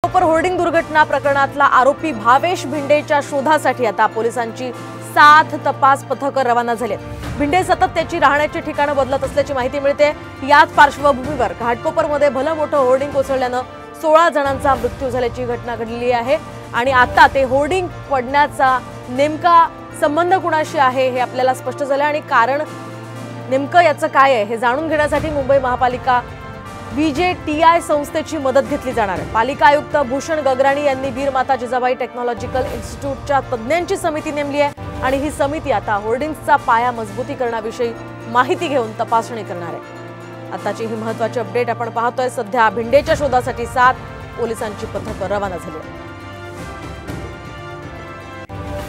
Ghatkopar hoarding दुर्घटना प्रकरणातला आरोपी भावेश भिंडेच्या शोधासाठी आता पोलिसांची 7 तपास पथकं रवाना झाली आहेत। भिंडे सतत त्याची राहण्याची ठिकाणं बदलत असल्याची माहिती मिळते। याच पार्श्वभूमीवर घाटकोपरमध्ये भलं मोठं होर्डिंग कोसळल्यानं 16 जणांचा मृत्यू झाल्याची घटना घडली आहे आणि आता ते होर्डिंग पडण्याचा नेमका संबंध कुणाशी आहे हे आपल्याला स्पष्ट झालं आणि कारण नेमकं याचं काय आहे हे जाणून घेण्यासाठी मुंबई महापालिका VJTI संस्थेची मदत घेतली जाणार आहे। पालिका आयुक्त भूषण गगराणी यांनी वीर माता जिजाबाई टेक्नॉलॉजिकल इन्स्टिट्यूटच्या तज्ञांची समिती नेमली आहे आणि ही समिती आता होर्डिंग्सचा पाया मजबूतीकरणाविषयी माहिती घेऊन तपासणी करणार आहे। आताची ही महत्त्वाची अपडेट आपण पाहतोय। सध्या भिंडेच्या शोधासाठी 7 पोलिसांची पथकं रवाना झाली आहेत।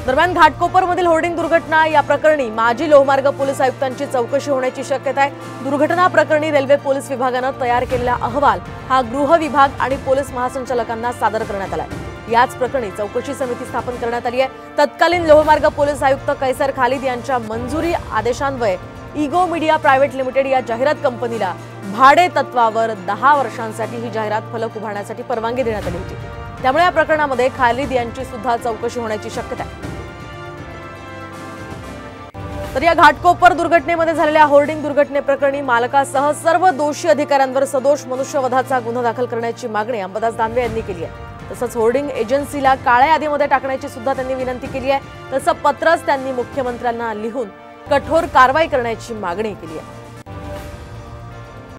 दरम्यान घाटकोपरमधील होर्डिंग दुर्घटना या प्रकरणी माजी लोहमार्ग पोलीस आयुक्तांची चौकशी होण्याची शक्यता आहे। दुर्घटना प्रकरणी रेल्वे पोलीस विभागाने तयार केलेला अहवाल हा गृह विभाग आणि पोलीस महासंचालकांना सादर करण्यात आला आहे। याच प्रकरणी चौकशी समिती स्थापन करण्यात आली आहे। तत्कालीन लोहमार्ग पोलीस आयुक्त कैसर खालिद यांच्या मंजुरी आदेशान्वये इगो मीडिया प्रायव्हेट लिमिटेड या जाहिरात कंपनीला भाडे तत्वावर 10 वर्षांसाठी ही जाहिरात फलक उभारण्यासाठी परवानगी देण्यात आली होती। त्यामुळे या प्रकरणामध्ये खालिद यांची सुद्धा चौकशी होण्याची शक्यता आहे। तर या घाटकोपर दुर्घटनेमध्ये झालेल्या होर्डिंग दुर्घटनेप्रकरणी मालकासह सर्व दोषी अधिकाऱ्यांवर सदोष मनुष्यवधाचा गुन्हा दाखल करण्याची मागणी अंबादास दानवे यांनी केली आहे। तसंच होर्डिंग एजन्सीला काळ्या यादीमध्ये टाकण्याची सुद्धा त्यांनी विनंती केली आहे। तसं पत्रच त्यांनी मुख्यमंत्र्यांना लिहून कठोर कारवाई करण्याची मागणी केली आहे।